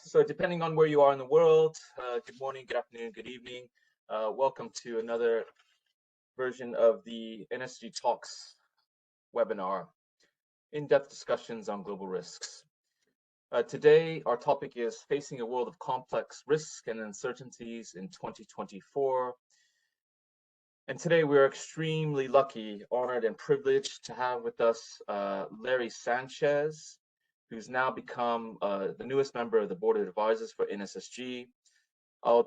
So depending on where you are in the world, good morning, good afternoon, good evening. Welcome to another version of the NSSG Talks webinar, in-depth discussions on global risks. Today, our topic is facing a world of complex risks and uncertainties in 2024. And today we're extremely lucky, honored, and privileged to have with us Larry Sanchez, who's now become the newest member of the board of advisors for NSSG. I'll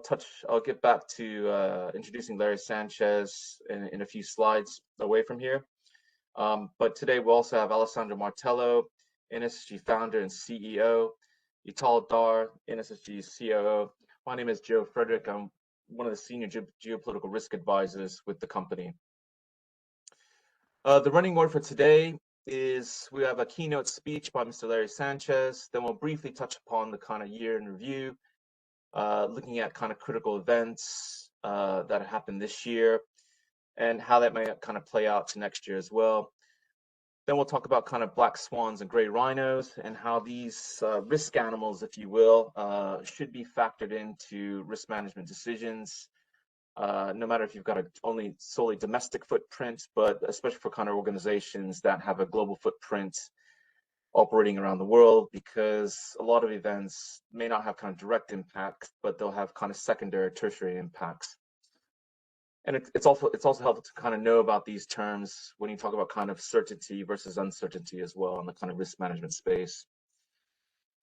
get back to introducing Larry Sanchez in a few slides away from here. But today we'll also have Alessandro Martello, NSSG founder and CEO, Ital Dar, NSSG's COO. My name is Joe Frederick. I'm one of the senior geopolitical risk advisors with the company. The running order for today is we have a keynote speech by Mr. Larry Sanchez. Then we'll briefly touch upon the kind of year in review, looking at kind of critical events that happened this year and how that may kind of play out to next year as well. Then we'll talk about kind of black swans and gray rhinos and how these risk animals, if you will, should be factored into risk management decisions, no matter if you've got a only solely domestic footprint, but especially for kind of organizations that have a global footprint operating around the world, because a lot of events may not have kind of direct impact, but they'll have kind of secondary, tertiary impacts. And it's also helpful to kind of know about these terms when you talk about kind of certainty versus uncertainty as well in the kind of risk management space.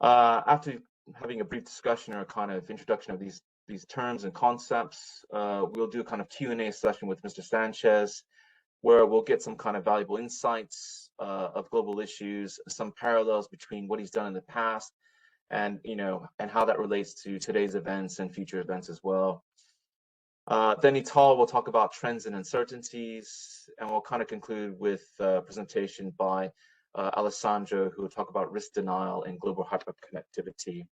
After having a brief discussion or a kind of introduction of these terms and concepts, we'll do a kind of Q&A session with Mr. Sanchez, where we'll get some kind of valuable insights of global issues, some parallels between what he's done in the past, and and how that relates to today's events and future events as well. Then Ital will talk about trends and uncertainties, and we'll kind of conclude with a presentation by Alessandro, who will talk about risk denial and global hyperconnectivity.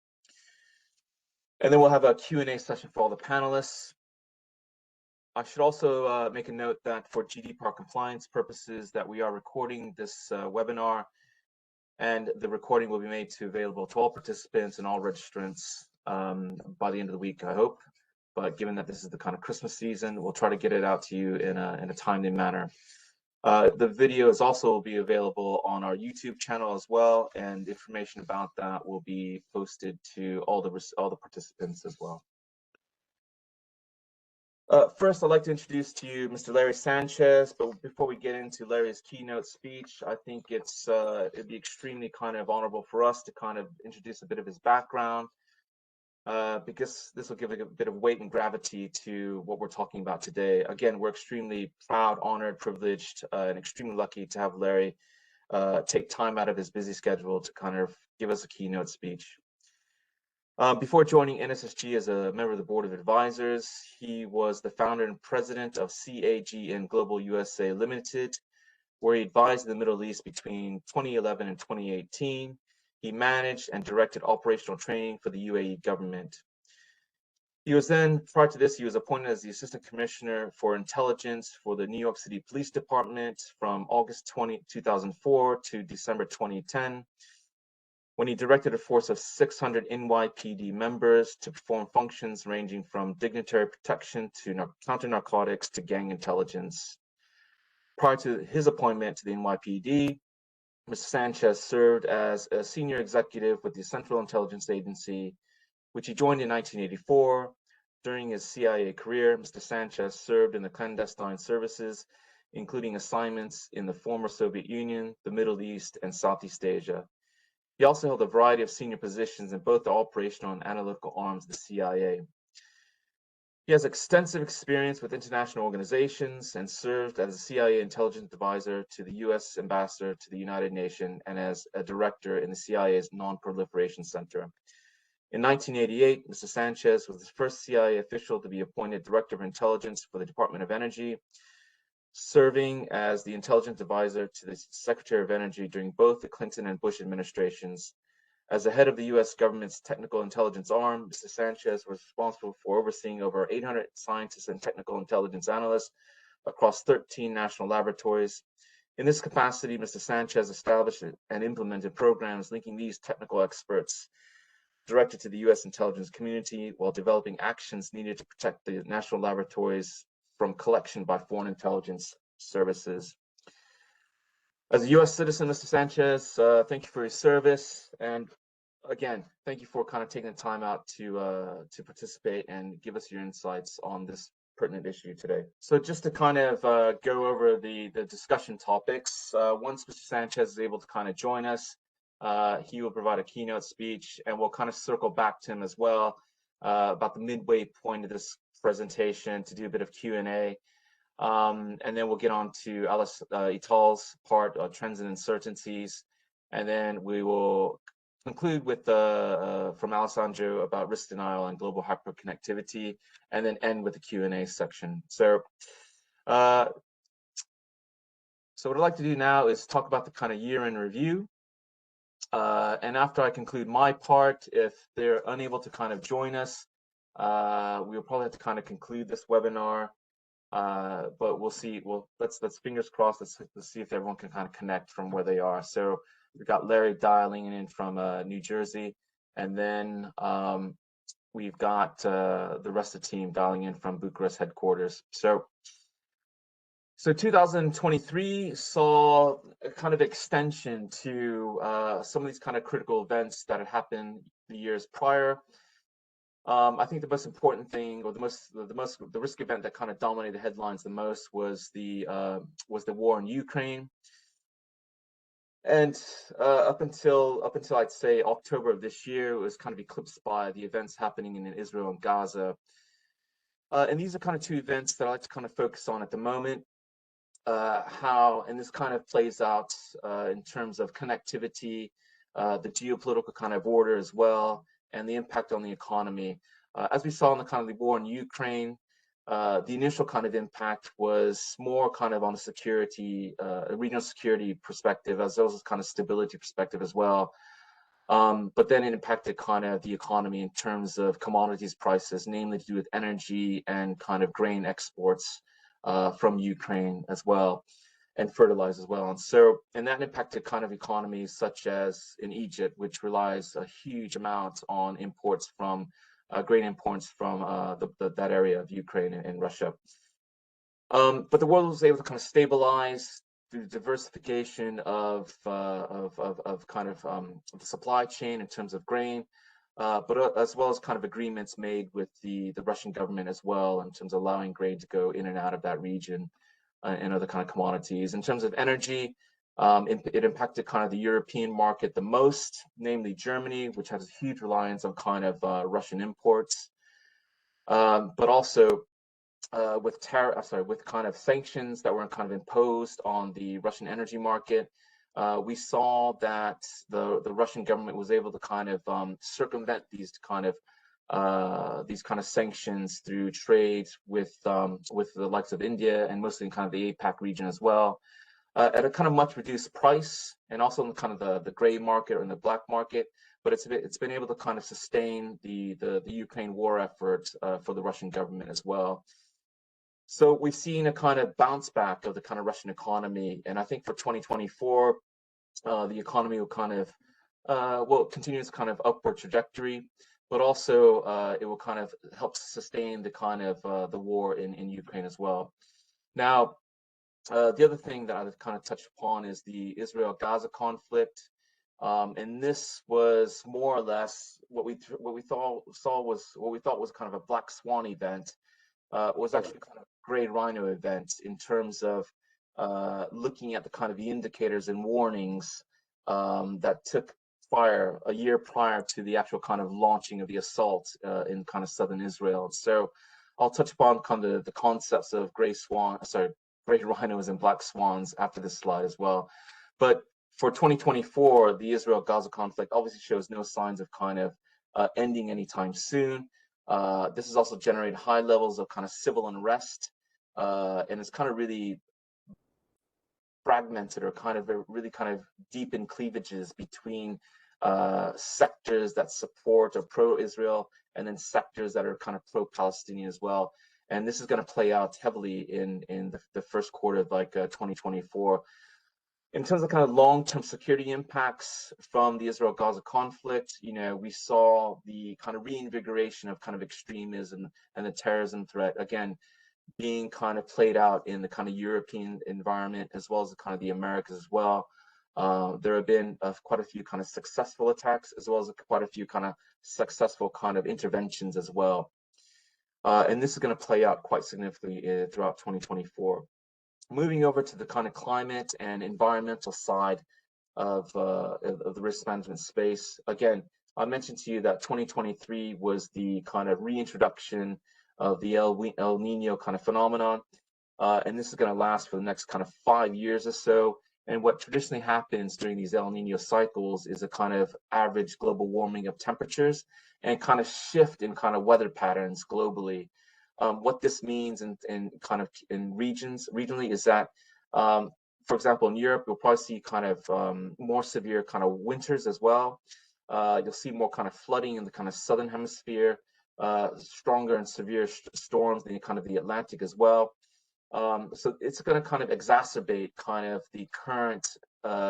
And then we'll have a Q&A session for all the panelists. I should also make a note that for GDPR compliance purposes that we are recording this webinar, and the recording will be made available to all participants and all registrants by the end of the week, I hope. But given that this is the kind of Christmas season, we'll try to get it out to you in a timely manner. The video is also be available on our YouTube channel as well, and information about that will be posted to all the participants as well. First, I'd like to introduce to you Mr. Larry Sanchez, but before we get into Larry's keynote speech, I think it'd be extremely kind of honorable for us to kind of introduce a bit of his background, because this will give a bit of weight and gravity to what we're talking about today. Again, we're extremely proud, honored, privileged, and extremely lucky to have Larry take time out of his busy schedule to kind of give us a keynote speech. Before joining NSSG as a member of the board of advisors, he was the founder and president of CAGN Global USA Limited, where he advised the Middle East between 2011 and 2018. He managed and directed operational training for the UAE government. Prior to this, he was appointed as the Assistant Commissioner for Intelligence for the New York City Police Department from August 2004 to December 2010, when he directed a force of 600 NYPD members to perform functions ranging from dignitary protection to counter-narcotics to gang intelligence. Prior to his appointment to the NYPD, Mr. Sanchez served as a senior executive with the Central Intelligence Agency, which he joined in 1984. During his CIA career, Mr. Sanchez served in the clandestine services, including assignments in the former Soviet Union, the Middle East, and Southeast Asia. He also held a variety of senior positions in both the operational and analytical arms of the CIA. He has extensive experience with international organizations and served as a CIA intelligence advisor to the U.S. ambassador to the United Nations and as a director in the CIA's Non-Proliferation Center. In 1988, Mr. Sanchez was the first CIA official to be appointed Director of Intelligence for the Department of Energy, serving as the intelligence advisor to the Secretary of Energy during both the Clinton and Bush administrations. As the head of the U.S. government's technical intelligence arm, Mr. Sanchez was responsible for overseeing over 800 scientists and technical intelligence analysts across 13 national laboratories. In this capacity, Mr. Sanchez established and implemented programs linking these technical experts directed to the U.S. intelligence community while developing actions needed to protect the national laboratories from collection by foreign intelligence services. As a U.S. citizen, Mr. Sanchez, thank you for your service, and again, thank you for kind of taking the time out to participate and give us your insights on this pertinent issue today. So just to kind of go over the discussion topics, once Mr. Sanchez is able to kind of join us, he will provide a keynote speech, and we'll kind of circle back to him as well about the midway point of this presentation to do a bit of Q&A. And then we'll get on to Alice Ital's part, trends and uncertainties, and then we will conclude with from Alessandro about risk denial and global hyperconnectivity, and then end with the Q&A section. So what I'd like to do now is talk about the kind of year in review. And after I conclude my part, if they're unable to kind of join us, we'll probably have to kind of conclude this webinar. But we'll see. Well, let's fingers crossed. Let's see if everyone can kind of connect from where they are. So we've got Larry dialing in from New Jersey, and then we've got the rest of the team dialing in from Bucharest headquarters. So 2023 saw a kind of extension to some of these kind of critical events that had happened the years prior. I think the most important thing, or the risk event that kind of dominated the headlines the most was the war in Ukraine. And up until I'd say October of this year, it was kind of eclipsed by the events happening in Israel and Gaza. And these are kind of two events that I like to kind of focus on at the moment. And this kind of plays out in terms of connectivity, the geopolitical kind of order as well, and the impact on the economy. As we saw in the kind of the war in Ukraine, the initial kind of impact was more kind of on a security, a regional security perspective, as well as kind of stability perspective as well. But then it impacted kind of the economy in terms of commodities prices, namely to do with energy and kind of grain exports from Ukraine as well, and fertilizer as well. And that impacted kind of economies such as in Egypt, which relies a huge amount on imports from grain imports from that area of Ukraine and Russia. But the world was able to kind of stabilize through diversification of kind of the supply chain in terms of grain, but as well as kind of agreements made with the Russian government as well in terms of allowing grain to go in and out of that region and other kind of commodities. In terms of energy, it impacted kind of the European market the most, namely Germany, which has a huge reliance on kind of Russian imports, but also with kind of sanctions that were kind of imposed on the Russian energy market. We saw that the Russian government was able to kind of circumvent these kind of sanctions through trade with the likes of India and mostly in kind of the APAC region as well, at a kind of much reduced price, and also in kind of the gray market or in the black market. But it's been able to kind of sustain the Ukraine war effort for the Russian government as well. So we've seen a kind of bounce back of the kind of Russian economy, and I think for 2024, the economy will kind of continue its kind of upward trajectory, but also it will kind of help sustain the kind of the war in Ukraine as well. Now, the other thing that I kind of touched upon is the Israel-Gaza conflict, and this was more or less what we thought was kind of a black swan event. Was actually kind of gray rhino event in terms of looking at the kind of the indicators and warnings that took fire a year prior to the actual kind of launching of the assault in kind of southern Israel. So I'll touch upon kind of the concepts of gray rhinos and black swans after this slide as well. But for 2024, the Israel-Gaza conflict obviously shows no signs of kind of ending anytime soon. This has also generated high levels of kind of civil unrest, and it's kind of really fragmented or kind of really kind of deep in cleavages between sectors that support or pro-Israel and then sectors that are kind of pro-Palestinian as well. And this is going to play out heavily in the first quarter of like 2024. In terms of kind of long-term security impacts from the Israel-Gaza conflict, we saw the kind of reinvigoration of kind of extremism and the terrorism threat, again, being kind of played out in the kind of European environment as well as the kind of the Americas as well. There have been quite a few kind of successful attacks as well as quite a few kind of successful kind of interventions as well. And this is going to play out quite significantly throughout 2024. Moving over to the kind of climate and environmental side of the risk management space. Again, I mentioned to you that 2023 was the kind of reintroduction of the El Nino kind of phenomenon, and this is going to last for the next kind of 5 years or so. And what traditionally happens during these El Nino cycles is a kind of average global warming of temperatures and kind of shift in kind of weather patterns globally. What this means in kind of in regionally is that, for example, in Europe, you'll probably see kind of more severe kind of winters as well. You'll see more kind of flooding in the kind of southern hemisphere, stronger and severe storms in kind of the Atlantic as well. So it's going to kind of exacerbate kind of the current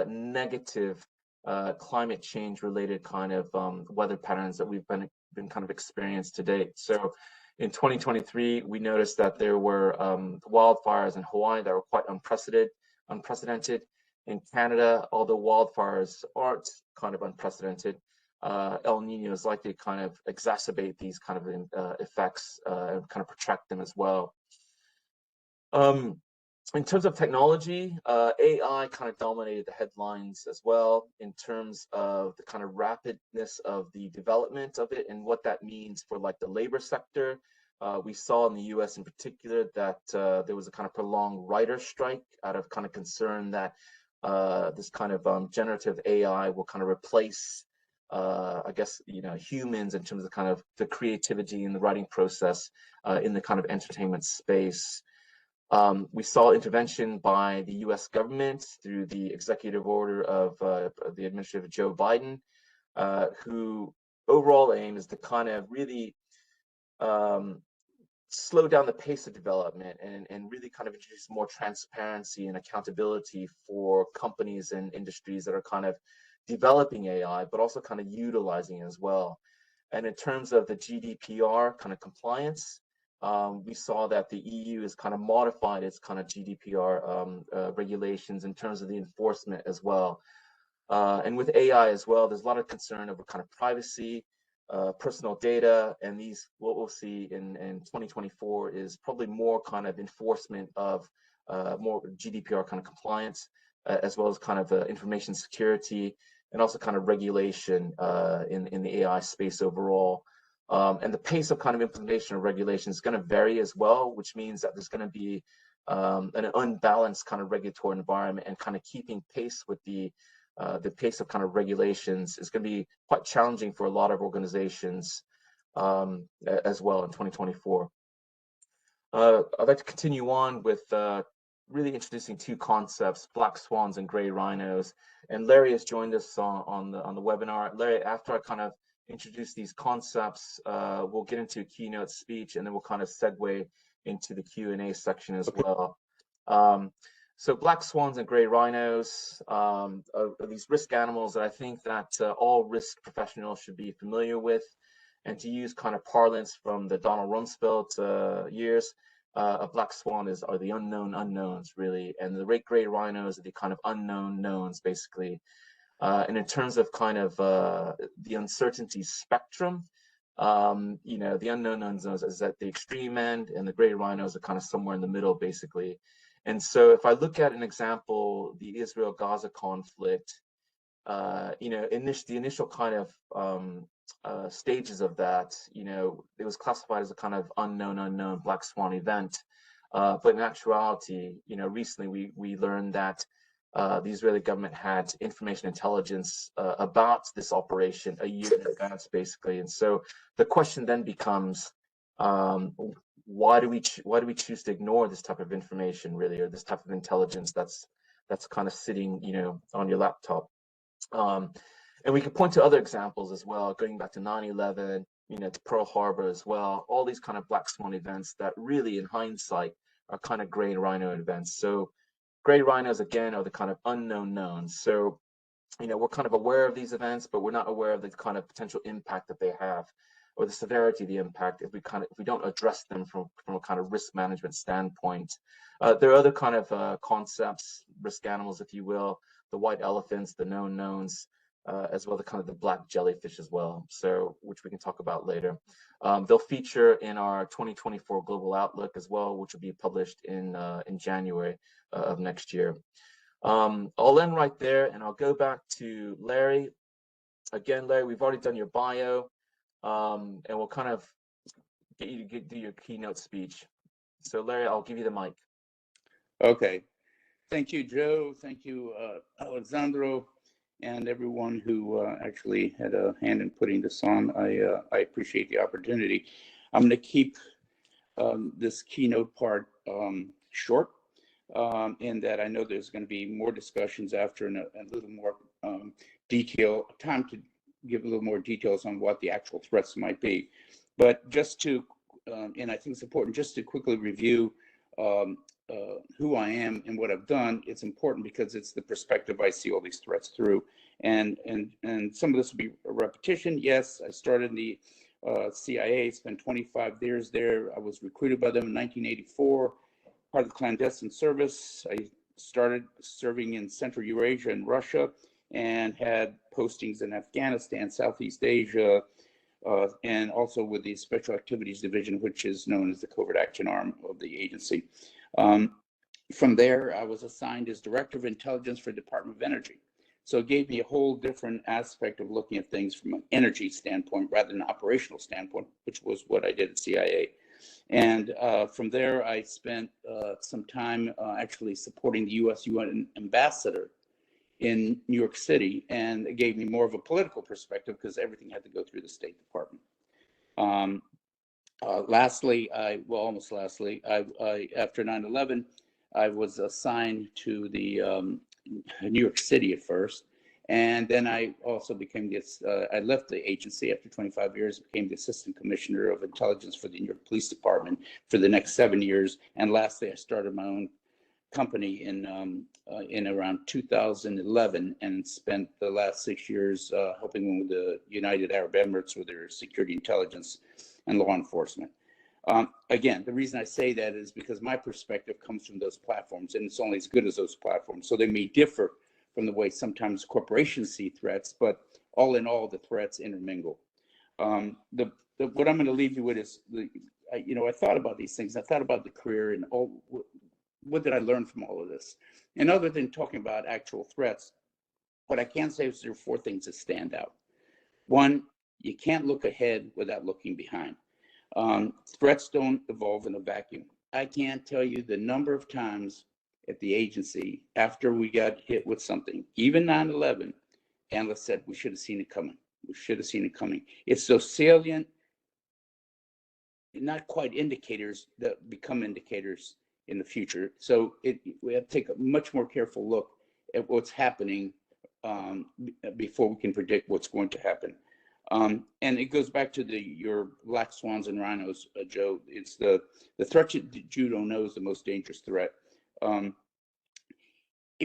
negative climate change related kind of weather patterns that we've been kind of experienced to date. So in 2023, we noticed that there were wildfires in Hawaii that were quite unprecedented. In Canada, although wildfires aren't kind of unprecedented, El Nino is likely to kind of exacerbate these kind of effects and kind of protract them as well. In terms of technology, AI kind of dominated the headlines as well in terms of the kind of rapidness of the development of it and what that means for like the labor sector. We saw in the US in particular that there was a kind of prolonged writer strike out of kind of concern that this kind of generative AI will kind of replace, I guess, humans in terms of kind of the creativity and the writing process in the kind of entertainment space. We saw intervention by the US government through the executive order of the administrator Joe Biden, who overall aim is to kind of really slow down the pace of development and really kind of introduce more transparency and accountability for companies and industries that are kind of developing AI, but also kind of utilizing it as well. And in terms of the GDPR kind of compliance, we saw that the EU has kind of modified its kind of GDPR regulations in terms of the enforcement as well. And with AI as well, there's a lot of concern over kind of privacy, personal data, and what we'll see in 2024 is probably more kind of enforcement of more GDPR kind of compliance, as well as kind of information security, and also kind of regulation in the AI space overall. And the pace of kind of implementation of regulation is going to vary as well, which means that there's going to be an unbalanced kind of regulatory environment, and kind of keeping pace with the pace of kind of regulations is going to be quite challenging for a lot of organizations as well in 2024. I'd like to continue on with really introducing two concepts: black swans and gray rhinos. And Larry has joined us on the webinar. Larry, after I kind of introduce these concepts, we'll get into a keynote speech, and then we'll kind of segue into the Q&A section as well. So black swans and gray rhinos are these risk animals that I think that all risk professionals should be familiar with. And to use kind of parlance from the Donald Rumsfeld years, a black swan are the unknown unknowns, really, and the gray rhinos are the kind of unknown knowns, basically. And in terms of kind of the uncertainty spectrum, the unknown unknowns is at the extreme end, and the gray rhinos are kind of somewhere in the middle, basically. And so if I look at an example, the Israel-Gaza conflict, the initial kind of stages of that, it was classified as a kind of unknown black swan event. But in actuality, recently we learned that the Israeli government had information intelligence about this operation a year in advance, basically. And so the question then becomes, why do we choose to ignore this type of information, really, or this type of intelligence that's kind of sitting, on your laptop? And we could point to other examples as well, going back to 9/11, to Pearl Harbor as well. All these kind of black swan events that really, in hindsight, are kind of gray rhino events. So gray rhinos, again, are the kind of unknown knowns. So, we're kind of aware of these events, but we're not aware of the kind of potential impact that they have, or the severity of the impact if we don't address them from a kind of risk management standpoint. There are other kind of concepts, risk animals, if you will, the white elephants, the known knowns, as well as the kind of the black jellyfish as well, so which we can talk about later. They'll feature in our 2024 Global Outlook as well, which will be published in January of next year. I'll end right there, and I'll go back to Larry. Again, Larry, we've already done your bio, and we'll kind of get you to do your keynote speech. So, Larry, I'll give you the mic. Okay. Thank you, Joe. Thank you, Alexandro, and everyone who actually had a hand in putting this on. I appreciate the opportunity. I'm going to keep this keynote part short, in that I know there's going to be more discussions after and a little more time to give a little more details on what the actual threats might be. But just to, and I think it's important just to quickly review who I am and what I've done. It's important because it's the perspective I see all these threats through. And some of this will be a repetition. Yes, I started in the CIA, spent 25 years there. I was recruited by them in 1984, part of the clandestine service. I started serving in Central Eurasia and Russia, and had postings in Afghanistan, Southeast Asia, and also with the Special Activities Division, which is known as the Covert Action Arm of the agency. From there, I was assigned as Director of Intelligence for the Department of Energy. So it gave me a whole different aspect of looking at things from an energy standpoint rather than an operational standpoint, which was what I did at CIA. And from there, I spent some time actually supporting the U.S. UN ambassador in New York City, and it gave me more of a political perspective because everything had to go through the State Department. Lastly, almost lastly, after 9/11, I was assigned to the New York City at first, and then I also became I left the agency after 25 years, became the Assistant Commissioner of Intelligence for the New York Police Department for the next 7 years, and lastly, I started my own company in around 2011, and spent the last 6 years helping them with the United Arab Emirates with their security intelligence and law enforcement. Again, the reason I say that is because my perspective comes from those platforms, and it's only as good as those platforms. So they may differ from the way sometimes corporations see threats, but all in all, the threats intermingle. What I'm going to leave you with is, I thought about these things. I thought about the career and what did I learn from all of this? And other than talking about actual threats, what I can say is there are 4 things that stand out. One, you can't look ahead without looking behind. Threats don't evolve in a vacuum. I can't tell you the number of times at the agency after we got hit with something, even 9/11, analysts said we should have seen it coming. We should have seen it coming. It's those salient, not quite indicators that become indicators in the future. So we have to take a much more careful look at what's happening before we can predict what's going to happen. And it goes back to your black swans and rhinos, Joe. It's the threat that you don't know is the most dangerous threat.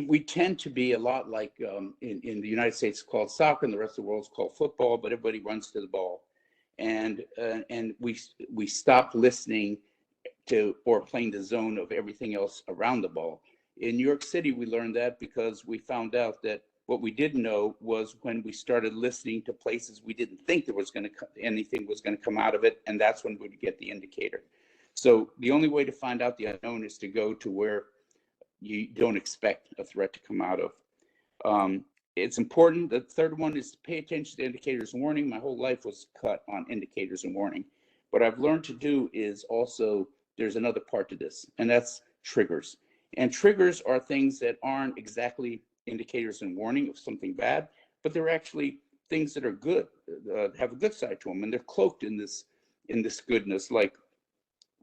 We tend to be a lot like in the United States called soccer, and the rest of the world is called football, but everybody runs to the ball. And we stop listening to or playing the zone of everything else around the ball. In New York City, we learned that because we found out that what we didn't know was when we started listening to places we didn't think there was anything was going to come out of it, and that's when we'd get the indicator. So the only way to find out the unknown is to go to where you don't expect a threat to come out of. It's important. The third one is to pay attention to indicators and warning. My whole life was cut on indicators and warning. What I've learned to do is also, there's another part to this, and that's triggers. And triggers are things that aren't exactly indicators and warning of something bad, but they're actually things that are good, have a good side to them, and they're cloaked in this goodness, like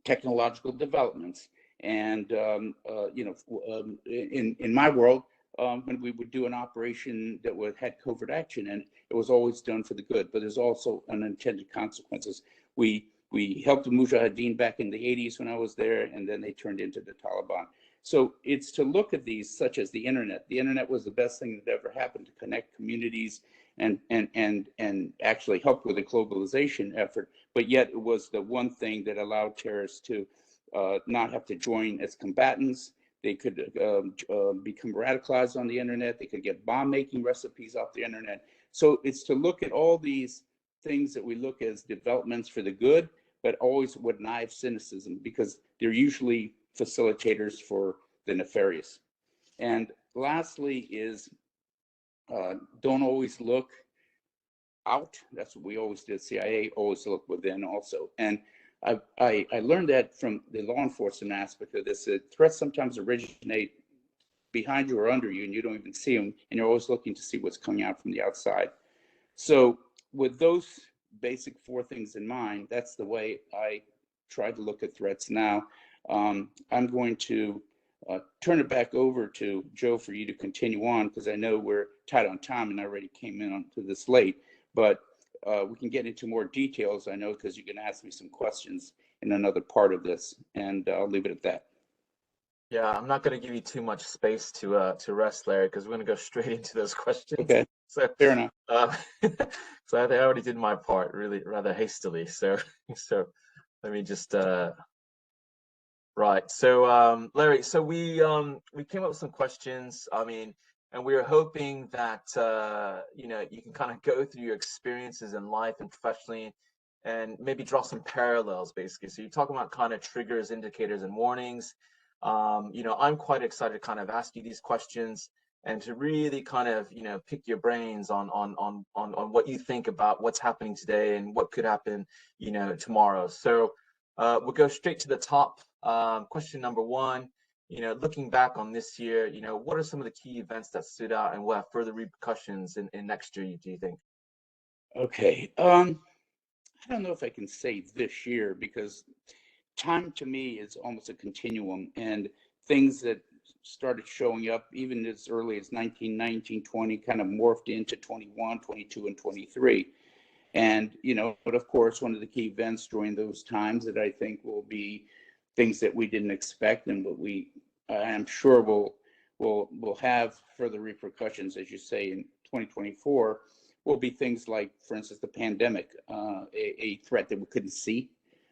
technological developments. And in my world, when we would do an operation that had covert action, and it was always done for the good, but there's also unintended consequences. We helped the Mujahideen back in the 80s when I was there, and then they turned into the Taliban. So it's to look at these, such as the internet. The internet was the best thing that ever happened to connect communities and actually help with the globalization effort. But yet it was the one thing that allowed terrorists to not have to join as combatants. They could become radicalized on the internet. They could get bomb-making recipes off the internet. So it's to look at all these things that we look as developments for the good, but always with an eye of cynicism, because they're usually facilitators for the nefarious. And lastly is don't always look out. That's what we always did. CIA always look within also. And I learned that from the law enforcement aspect of this. Threats sometimes originate behind you or under you, and you don't even see them, and you're always looking to see what's coming out from the outside. So with those basic four things in mind, that's the way I try to look at threats now. I'm going to turn it back over to Joe for you to continue on, because I know we're tight on time and I already came in onto this late, but we can get into more details, I know, because you can ask me some questions in another part of this, and I'll leave it at that. Yeah, I'm not going to give you too much space to rest, Larry, because we're going to go straight into those questions. Okay, so fair enough. So I think I already did my part really rather hastily. So let me just right. So Larry, so we came up with some questions. I mean, and we were hoping that you know, you can kind of go through your experiences in life and professionally, and maybe draw some parallels, basically. So you're talking about kind of triggers, indicators, and warnings. You know, I'm quite excited to kind of ask you these questions and to really kind of, you know, pick your brains on what you think about what's happening today and what could happen, you know, tomorrow. So we'll go straight to the top. Question number one, you know, looking back on this year, you know, what are some of the key events that stood out and will have further repercussions in next year, do you think? Okay, I don't know if I can say this year, because time to me is almost a continuum, and things that started showing up even as early as 1919, 20 kind of morphed into 21, 22, and 23. And, you know, but of course, one of the key events during those times that I think will be things that we didn't expect, and what we, I'm sure will have further repercussions, as you say, in 2024, will be things like, for instance, the pandemic, a threat that we couldn't see,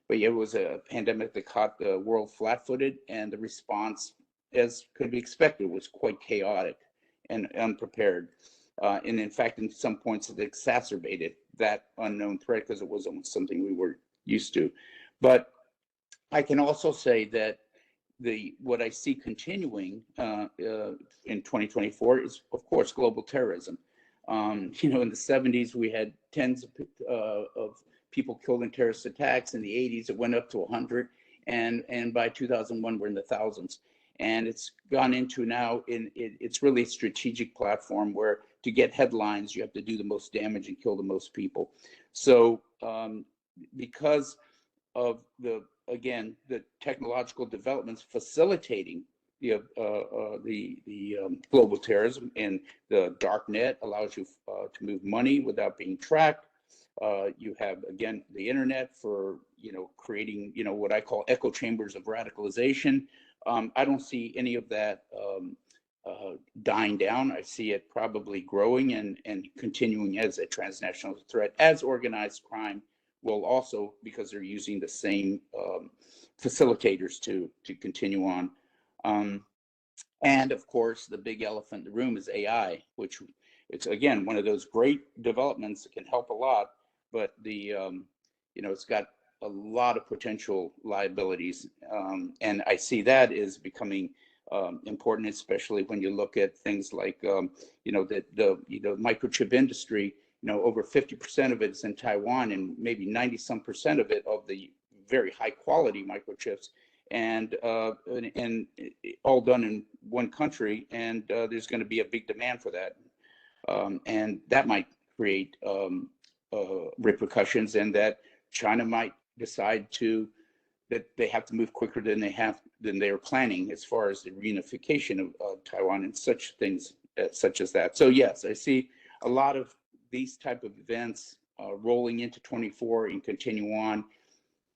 but it was a pandemic that caught the world flat-footed, and the response, as could be expected, was quite chaotic and unprepared. And in fact, in some points, it exacerbated that unknown threat because it wasn't something we were used to. But I can also say that what I see continuing in 2024 is, of course, global terrorism. You know, in the 70s, we had tens of people killed in terrorist attacks. In the 80s, it went up to 100. And by 2001, we're in the thousands. And it's gone into now, it's really a strategic platform where to get headlines, you have to do the most damage and kill the most people. So because of the technological developments facilitating the global terrorism, and the dark net allows you to move money without being tracked. You have, again, the internet for, you know, creating, you know, what I call echo chambers of radicalization. I don't see any of that dying down. I see it probably growing and continuing as a transnational threat, as organized crime will also, because they're using the same facilitators to continue on. And of course, the big elephant in the room is AI, which it's, again, one of those great developments that can help a lot, but you know, it's got a lot of potential liabilities, and I see that as becoming important, especially when you look at things like you know, the microchip industry. You know, over 50% of it is in Taiwan, and maybe 90-some% of it, of the very high quality microchips, and all done in one country, and there's going to be a big demand for that, and that might create repercussions, and that China might decide that they have to move quicker than they are planning as far as the reunification of Taiwan and such things such as that. So yes, I see a lot of these type of events rolling into 24 and continue on.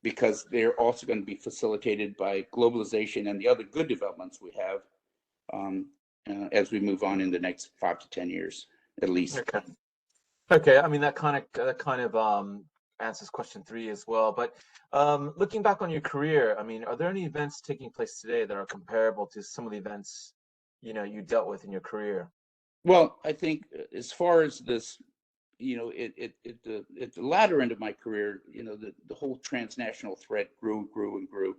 because they're also going to be facilitated by globalization and the other good developments we have as we move on in the next 5 to 10 years, at least. Okay. Okay. I mean, that kind of answers question 3 as well. But looking back on your career, I mean, are there any events taking place today that are comparable to some of the events, you dealt with in your career? Well, I think as far as this, at the latter end of my career, the whole transnational threat grew and grew,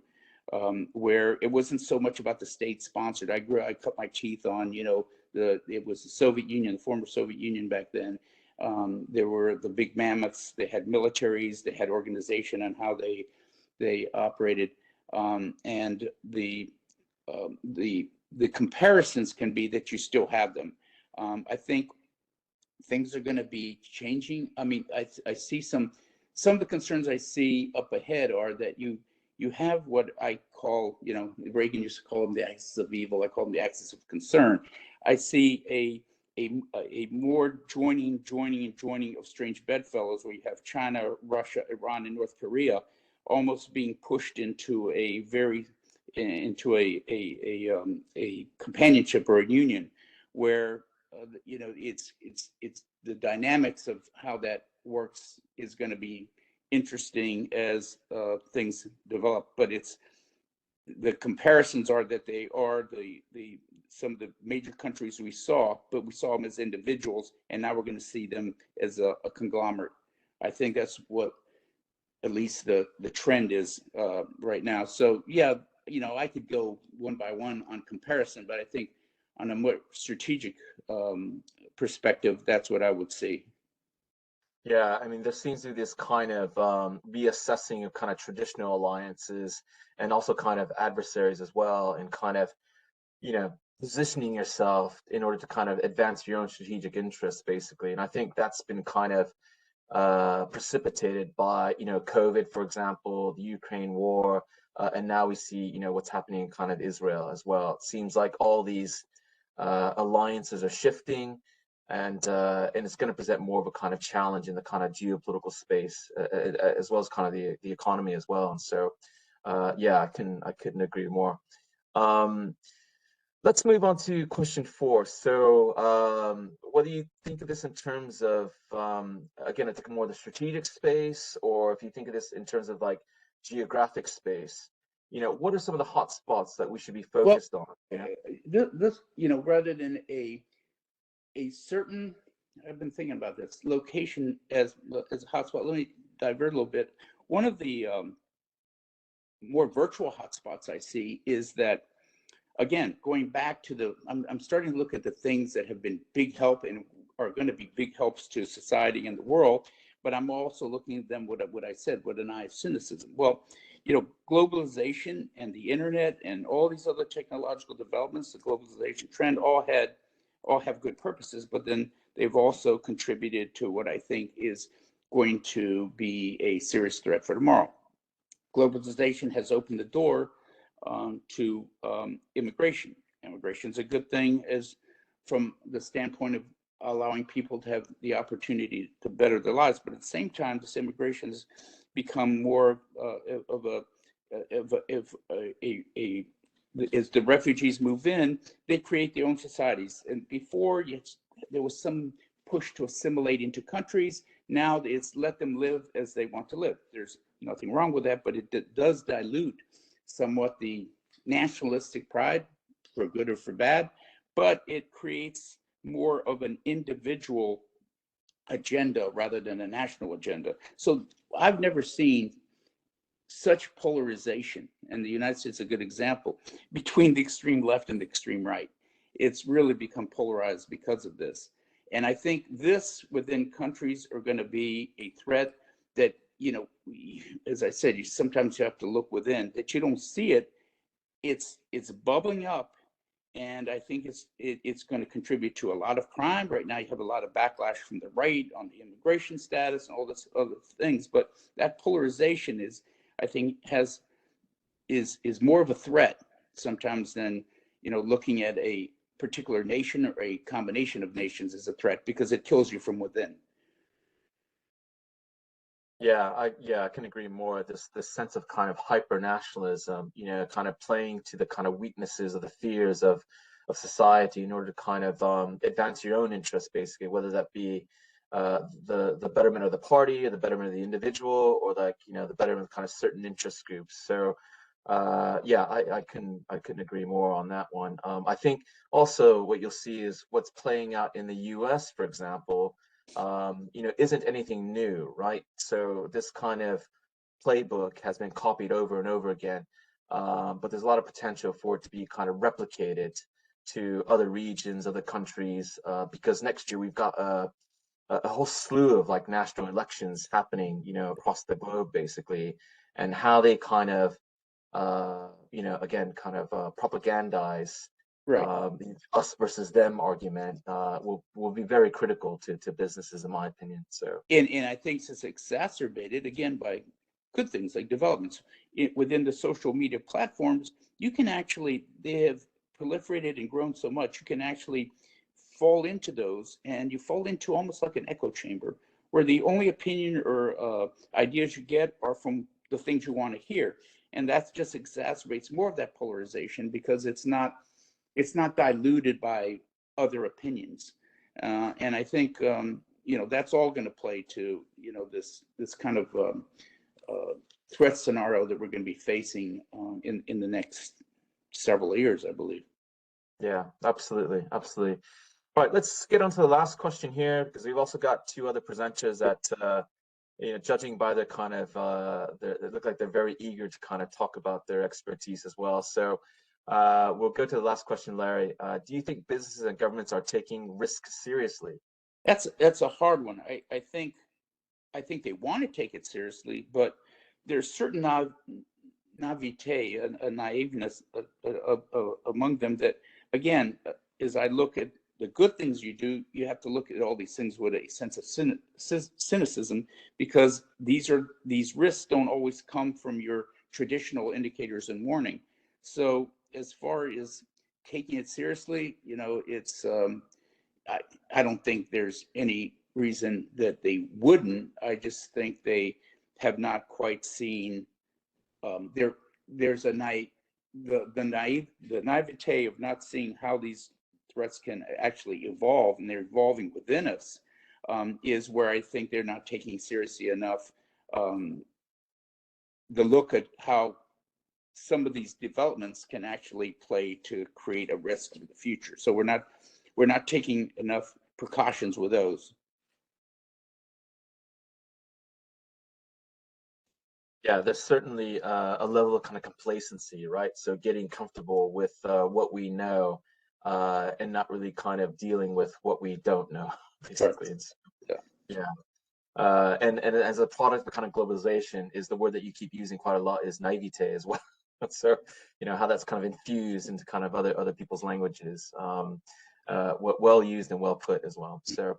where it wasn't so much about the state sponsored. I cut my teeth on, it was the Soviet Union, the former Soviet Union back then. There were the big mammoths. They had militaries. They had organization on how they operated, and the comparisons can be that you still have them. I think things are going to be changing. I mean, I see some of the concerns I see up ahead are that you have what I call, Reagan used to call them the axis of evil. I call them the axis of concern. I see a more joining of strange bedfellows, where you have China, Russia, Iran, and North Korea almost being pushed into a companionship or a union, where it's the dynamics of how that works is going to be interesting as things develop. But the comparisons are that they are some of the major countries we saw, but we saw them as individuals, and now we're going to see them as a conglomerate. I think that's what at least the trend is right now. So yeah, I could go one by one on comparison, but I think on a more strategic perspective, that's what I would see. Yeah, I mean, there seems to be this kind of reassessing of kind of traditional alliances and also kind of adversaries as well, and kind of, positioning yourself in order to kind of advance your own strategic interests, basically. And I think that's been kind of precipitated by, COVID, for example, the Ukraine war, and now we see, what's happening in kind of Israel as well. It seems like all these alliances are shifting, and it's going to present more of a kind of challenge in the kind of geopolitical space, as well as kind of the economy as well. And so, yeah, I couldn't agree more. Let's move on to question 4. So, what do you think of this in terms of, again, I think more the strategic space, or if you think of this in terms of like geographic space? What are some of the hot spots that we should be focused on? This, rather than a certain, I've been thinking about this location as a hotspot. Let me divert a little bit. One of the more virtual hotspots I see is that, again, going back to I'm starting to look at the things that have been big help and are going to be big helps to society and the world, but I'm also looking at them, what I said, with an eye of cynicism. Well, globalization and the internet and all these other technological developments, the globalization trend, all have good purposes, but then they've also contributed to what I think is going to be a serious threat for tomorrow. Globalization has opened the door to immigration. Immigration is a good thing, as from the standpoint of allowing people to have the opportunity to better their lives. But at the same time, this immigration has become more as the refugees move in, they create their own societies. And before, there was some push to assimilate into countries. Now it's let them live as they want to live. There's nothing wrong with that, but it does dilute somewhat the nationalistic pride, for good or for bad, but it creates more of an individual agenda rather than a national agenda. So I've never seen such polarization, and the United States is a good example, between the extreme left and the extreme right. It's really become polarized because of this. And I think this within countries are going to be a threat that, as I said, sometimes you have to look within, that you don't see it. It's bubbling up, and I think it's going to contribute to a lot of crime. Right now, you have a lot of backlash from the right on the immigration status and all this other things. But that polarization I think is more of a threat sometimes than looking at a particular nation or a combination of nations as a threat, because it kills you from within. Yeah, I can agree more. This sense of kind of hyper nationalism, kind of playing to the kind of weaknesses of the fears of society in order to kind of advance your own interests, basically, whether that be the betterment of the party or the betterment of the individual, or like the betterment of kind of certain interest groups. So yeah, I couldn't agree more on that one. I think also what you'll see is what's playing out in the U.S., for example, isn't anything new, right? So this kind of playbook has been copied over and over again, but there's a lot of potential for it to be kind of replicated to other regions, other countries, because next year we've got a whole slew of like national elections happening, across the globe, basically, and how they kind of, again, kind of propagandize Right. the us versus them argument will be very critical to businesses, in my opinion. So, And I think it's exacerbated again by good things like developments within the social media platforms. You can actually, they have proliferated and grown so much, you can actually fall into those, and you fall into almost like an echo chamber where the only opinion or ideas you get are from the things you want to hear. And that just exacerbates more of that polarization because it's not diluted by other opinions. And I think that's all going to play to this kind of threat scenario that we're going to be facing in the next several years, I believe. yeah, absolutely, absolutely. All right, let's get on to the last question here, because we've also got two other presenters that, judging by their kind of, they look like they're very eager to kind of talk about their expertise as well. So we'll go to the last question, Larry. Do you think businesses and governments are taking risk seriously? That's a hard one. I think they want to take it seriously, but there's certain naivete, a naiveness among them that, again, as I look at the good things you do, you have to look at all these things with a sense of cynicism, because these risks don't always come from your traditional indicators and warning. So as far as taking it seriously, it's I don't think there's any reason that they wouldn't. I just think they have not quite seen there's a the naivete of not seeing how these threats can actually evolve, and they're evolving within us, is where I think they're not taking seriously enough the look at how some of these developments can actually play to create a risk in the future. So we're not taking enough precautions with those. Yeah, there's certainly a level of kind of complacency, right? So getting comfortable with what we know, and not really kind of dealing with what we don't know, basically. It's, Yeah. yeah. And as a product of kind of globalization, is the word that you keep using quite a lot, is naivete as well. So, how that's kind of infused into kind of other people's languages. Well used and well put as well. So,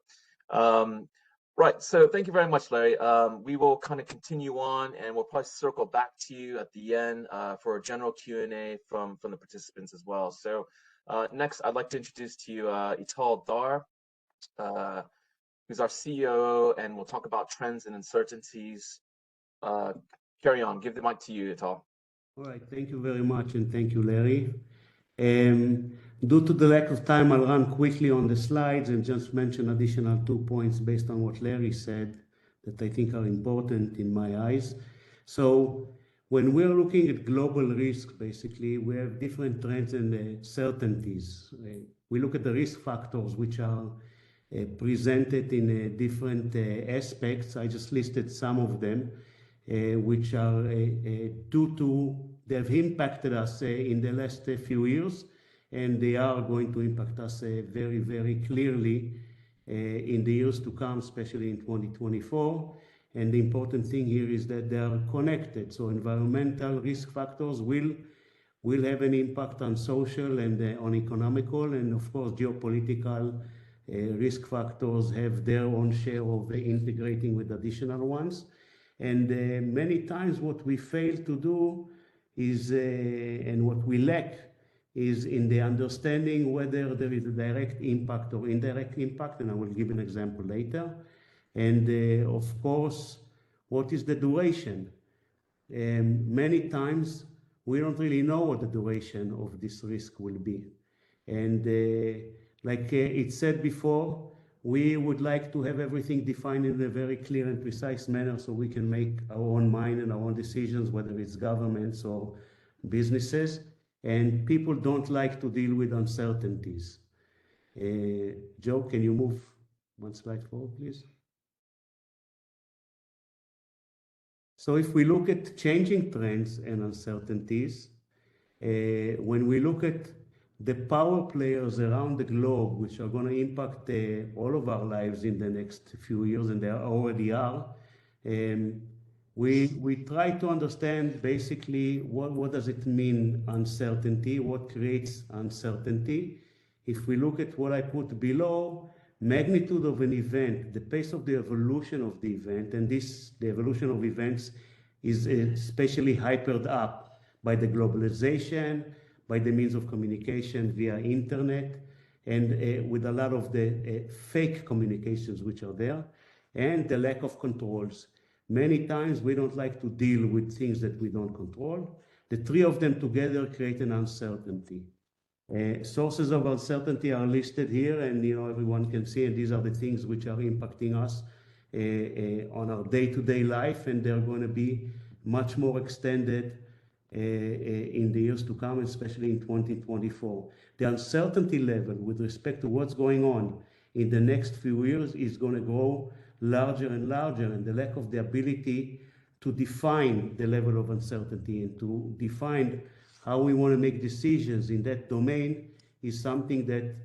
right. So thank you very much, Larry. We will kind of continue on, and we'll probably circle back to you at the end for a general Q&A from the participants as well. So next, I'd like to introduce to you Ital Dar, who's our CEO, and we'll talk about trends and uncertainties. Carry on. Give the mic to you, Ital. All right, thank you very much, and thank you, Larry. Due to the lack of time, I'll run quickly on the slides and just mention additional 2 points based on what Larry said that I think are important in my eyes. So when we're looking at global risk, basically, we have different trends and certainties. We look at the risk factors, which are presented in different aspects. I just listed some of them, which are they've impacted us in the last few years, and they are going to impact us very, very clearly in the years to come, especially in 2024. And the important thing here is that they are connected. So environmental risk factors will have an impact on social and on economical, and of course geopolitical risk factors have their own share of integrating with additional ones. And many times what we fail to do is, and what we lack is in the understanding whether there is a direct impact or indirect impact, and I will give an example later. And of course, what is the duration? Many times we don't really know what the duration of this risk will be. And like it said before, we would like to have everything defined in a very clear and precise manner so we can make our own mind and our own decisions, whether it's governments or businesses. And people don't like to deal with uncertainties. Joe, can you move one slide forward, please? So if we look at changing trends and uncertainties, when we look at the power players around the globe, which are going to impact all of our lives in the next few years, and they already are, we try to understand basically what does it mean uncertainty, what creates uncertainty. If we look at what I put below, magnitude of an event, the pace of the evolution of the event, and the evolution of events is especially hypered up by the globalization, by the means of communication via internet, and with a lot of the fake communications which are there, and the lack of controls. Many times we don't like to deal with things that we don't control. The three of them together create an uncertainty. Sources of uncertainty are listed here, and everyone can see, and these are the things which are impacting us on our day-to-day life, and they're going to be much more extended in the years to come, especially in 2024. The uncertainty level with respect to what's going on in the next few years is going to grow larger and larger, and the lack of the ability to define the level of uncertainty and to define how we want to make decisions in that domain is something that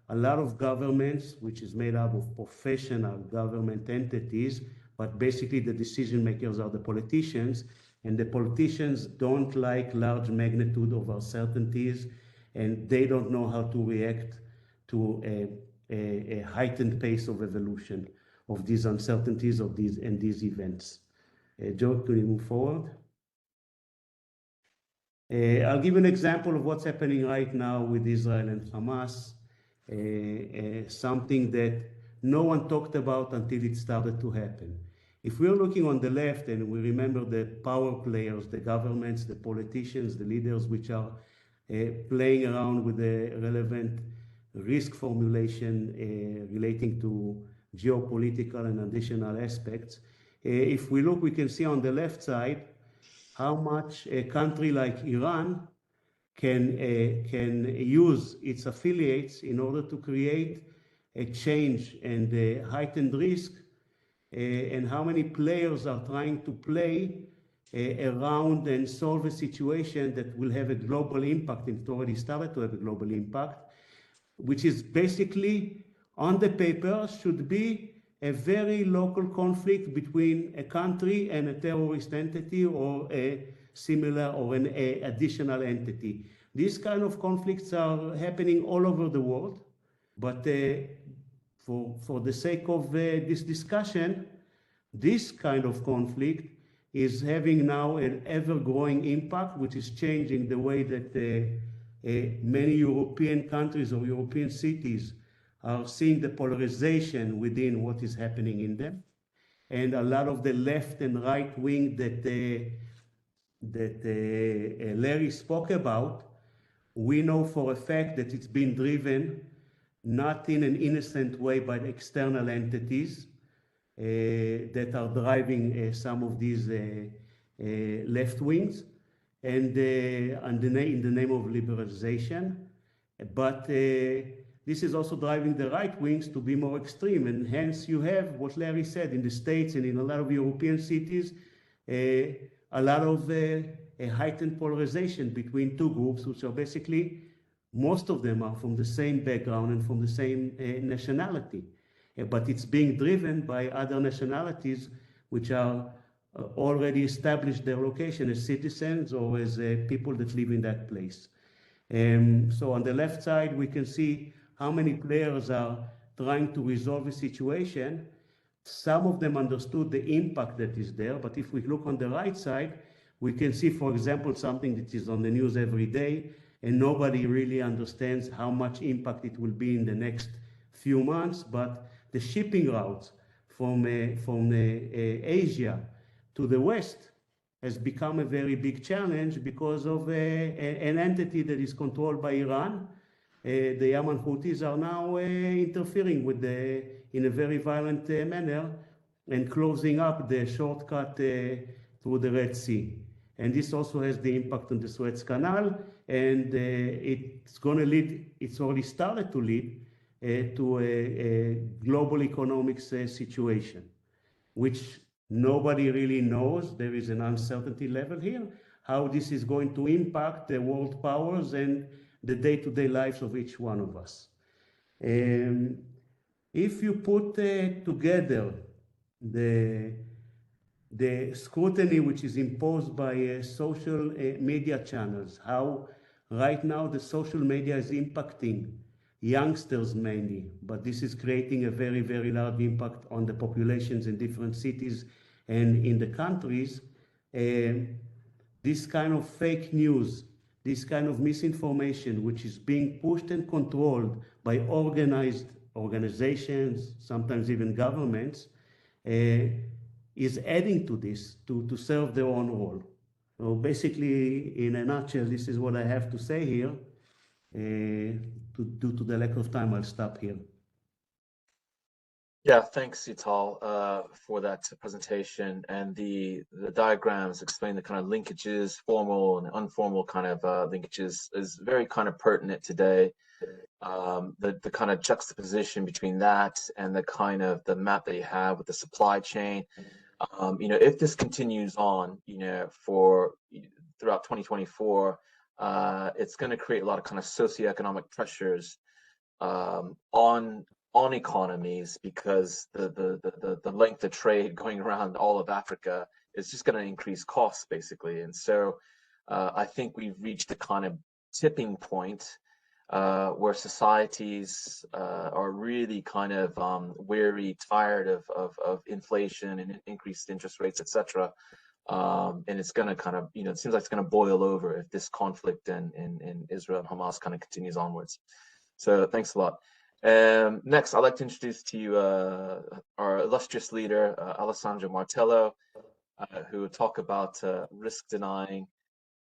a lot of governments, which is made up of professional government entities, but basically the decision makers are the politicians, and the politicians don't like large magnitude of uncertainties, and they don't know how to react to a heightened pace of evolution of these uncertainties of these events. Joe, can you move forward? I'll give an example of what's happening right now with Israel and Hamas, something that no one talked about until it started to happen. If we're looking on the left and we remember the power players, the governments, the politicians, the leaders which are playing around with the relevant risk formulation relating to geopolitical and additional aspects, if we look, we can see on the left side how much a country like Iran can use its affiliates in order to create a change and a heightened risk, and how many players are trying to play around and solve a situation that will have a global impact. It already started to have a global impact, which is basically on the paper should be a very local conflict between a country and a terrorist entity or a similar or an additional entity. These kind of conflicts are happening all over the world, but for the sake of this discussion, this kind of conflict is having now an ever-growing impact, which is changing the way that many European countries or European cities are seeing the polarization within what is happening in them. And a lot of the left and right wing that Larry spoke about, we know for a fact that it's been driven not in an innocent way by the external entities that are driving some of these left wings and in the name of liberalization. But this is also driving the right wings to be more extreme, and hence you have what Larry said in the States and in a lot of European cities, a lot of a heightened polarization between two groups, which are basically, most of them are from the same background and from the same nationality. But it's being driven by other nationalities which are already established their location as citizens or as people that live in that place. So on the left side, we can see how many players are trying to resolve a situation. Some of them understood the impact that is there, but if we look on the right side, we can see, for example, something that is on the news every day, and nobody really understands how much impact it will be in the next few months, but the shipping routes from Asia to the West has become a very big challenge because of an entity that is controlled by Iran. The Yemen Houthis are now interfering with in a very violent manner and closing up the shortcut through the Red Sea. And this also has the impact on the Suez Canal, and it's going to lead, it's already started to lead to a global economics situation, which nobody really knows. There is an uncertainty level here, how this is going to impact the world powers and the day-to-day lives of each one of us. If you put together the scrutiny which is imposed by social media channels, how right now the social media is impacting youngsters mainly, but this is creating a very, very large impact on the populations in different cities and in the countries. This kind of fake news, this kind of misinformation, which is being pushed and controlled by organized organizations, sometimes even governments, is adding to this to serve their own role. So basically, in a nutshell, this is what I have to say here. Due to the lack of time, I'll stop here. Yeah, thanks, Yital, for that presentation, and the diagrams explain the kind of linkages, formal and informal kind of linkages is very kind of pertinent today. The kind of juxtaposition between that and the kind of the map that you have with the supply chain. You know, if this continues on, you know, throughout 2024, it's going to create a lot of kind of socioeconomic pressures on economies, because the length of trade going around all of Africa is just going to increase costs basically. And so I think we've reached a kind of tipping point where societies are really kind of weary, tired of inflation and increased interest rates, etc. And it's going to kind of, you know, it seems like it's going to boil over if this conflict in Israel and Hamas kind of continues onwards. So thanks a lot. Next, I'd like to introduce to you our illustrious leader, Alessandro Martello, who will talk about risk denying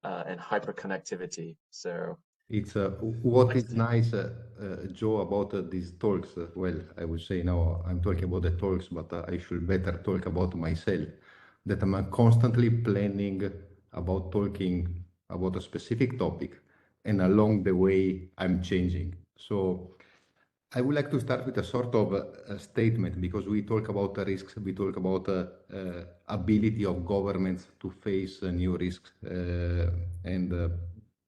and hyperconnectivity. So it's what is nice, Joe, about these talks. Well, I would say now I'm talking about the talks, but I should better talk about myself. That I'm constantly planning about talking about a specific topic, and along the way I'm changing. So I would like to start with a sort of a statement, because we talk about the risks, we talk about ability of governments to face new risks and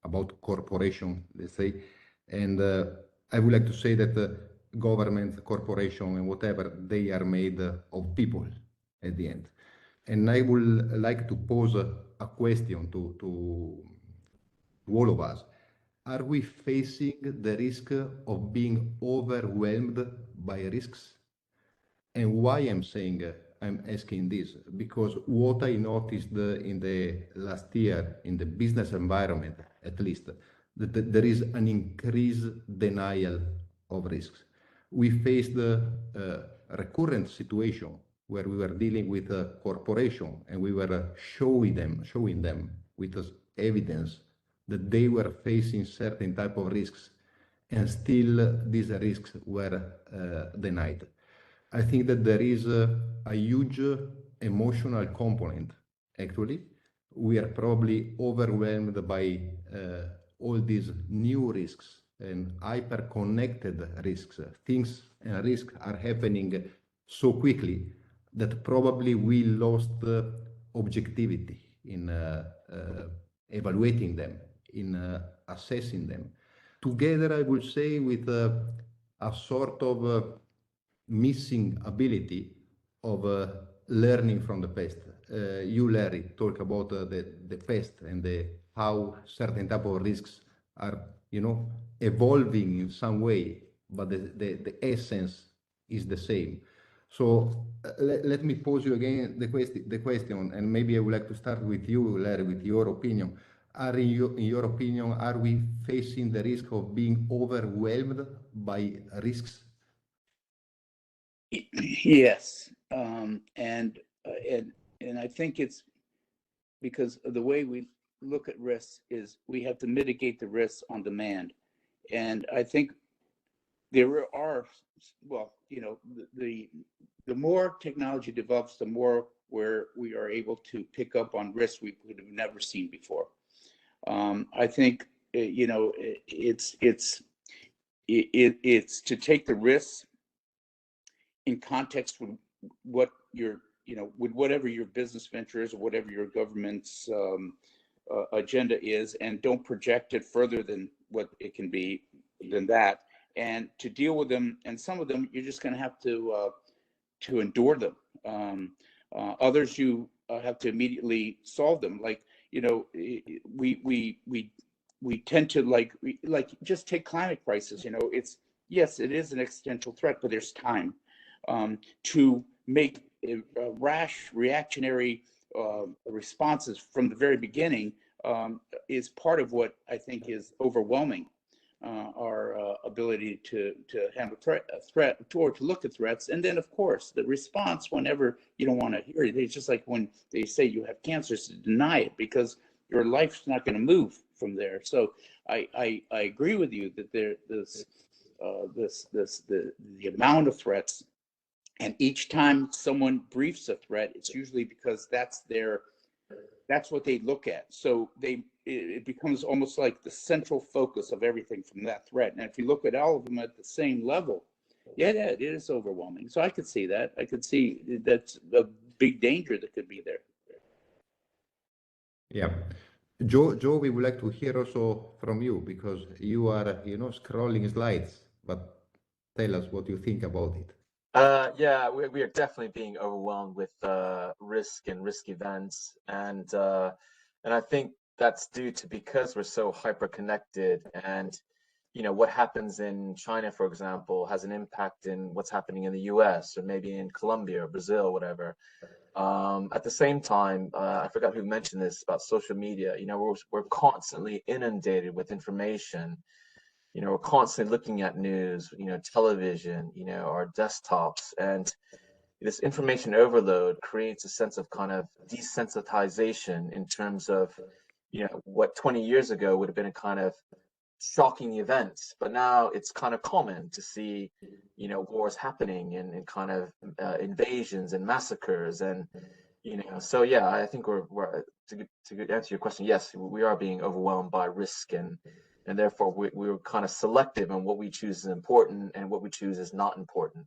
about corporation, let's say. And I would like to say that government, corporation, and whatever, they are made of people at the end. And I would like to pose a question to all of us. Are we facing the risk of being overwhelmed by risks? And why I'm asking this? Because what I noticed in the last year, in the business environment at least, that there is an increased denial of risks. We faced a recurrent situation where we were dealing with a corporation, and we were showing them with evidence that they were facing certain type of risks, and still these risks were denied. I think that there is a huge emotional component. Actually, we are probably overwhelmed by all these new risks and hyper-connected risks. Things and risks are happening so quickly that probably we lost objectivity in evaluating them, in assessing them. Together, I would say, with a sort of missing ability of learning from the past. You, Larry, talk about the past and how certain type of risks are, you know, evolving in some way, but the essence is the same. So let me pose you again the question, and maybe I would like to start with you, Larry, with your opinion. In your opinion, are we facing the risk of being overwhelmed by risks? Yes, and and I think it's because of the way we look at risks is we have to mitigate the risks on demand. And I think there are, well, you know, the more technology develops, the more where we are able to pick up on risks we would have never seen before. I think, you know, it's to take the risks in context with what your, you know, with whatever your business venture is or whatever your government's agenda is, and don't project it further than what it can be than that, and to deal with them. And some of them you're just going to have to endure them. Others you have to immediately solve them. Like, you know, we tend to like just take climate crisis. You know, it's, yes, it is an existential threat, but there's time to make rash reactionary responses from the very beginning is part of what I think is overwhelming our ability to handle a threat or to look at threats. And then, of course, the response whenever you don't want to hear it, it's just like when they say you have cancer, to deny it because your life's not going to move from there. So I agree with you that the amount of threats, and each time someone briefs a threat, it's usually because that's what they look at. So it becomes almost like the central focus of everything from that threat. And if you look at all of them at the same level, yeah, it is overwhelming. So I could see that. I could see that's a big danger that could be there. Yeah. Joe, we would like to hear also from you because you are, you know, scrolling slides, but tell us what you think about it. Yeah, we are definitely being overwhelmed with risk and risk events, and I think that's due to because we're so hyper connected, and you know what happens in China, for example, has an impact in what's happening in the U.S. or maybe in Colombia or Brazil, whatever. At the same time, I forgot who mentioned this about social media. You know, we're constantly inundated with information. You know, we're constantly looking at news, you know, television, you know, our desktops, and this information overload creates a sense of kind of desensitization in terms of, you know, what 20 years ago would have been a kind of shocking event, but now it's kind of common to see, you know, wars happening and kind of invasions and massacres, and you know, so yeah, I think we're to answer your question, yes, we are being overwhelmed by risk, and therefore we're kind of selective on what we choose is important and what we choose is not important.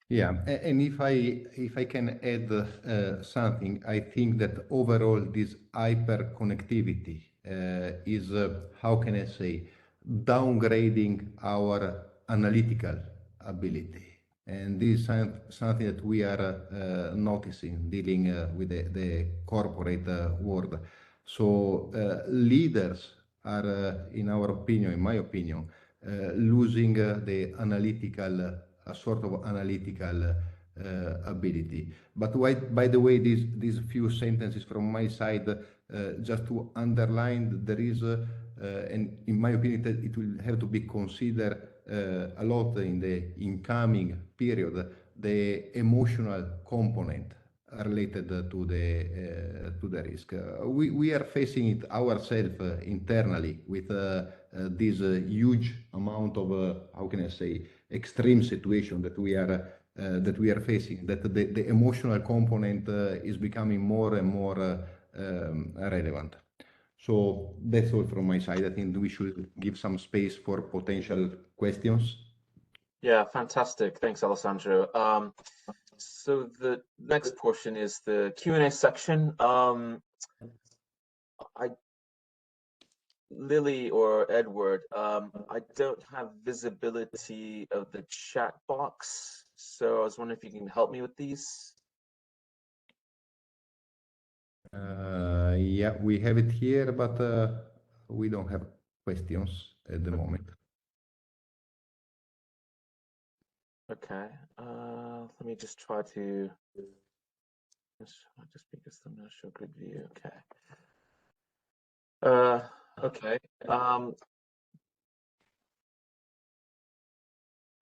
Yeah, and if I can add something, I think that overall this hyper connectivity is how can I say, downgrading our analytical ability, and this is something that we are noticing dealing with the corporate world. So leaders are, in our opinion, in my opinion, losing the analytical, a sort of analytical ability. But by the way, these few sentences from my side, just to underline, there is, and in my opinion, it will have to be considered a lot in the incoming period, the emotional component related to the risk. We are facing it ourselves internally with this huge amount of how can I say, extreme situation that we are facing. That the emotional component is becoming more and more relevant. So that's all from my side. I think we should give some space for potential questions. Yeah, fantastic. Thanks, Alessandro. So the next portion is the Q&A section. Lily or Edward, I don't have visibility of the chat box, so I was wondering if you can help me with these. Yeah, we have it here, but we don't have questions at the moment. Okay, let me just try to just because I'm not sure good view. Okay. Okay.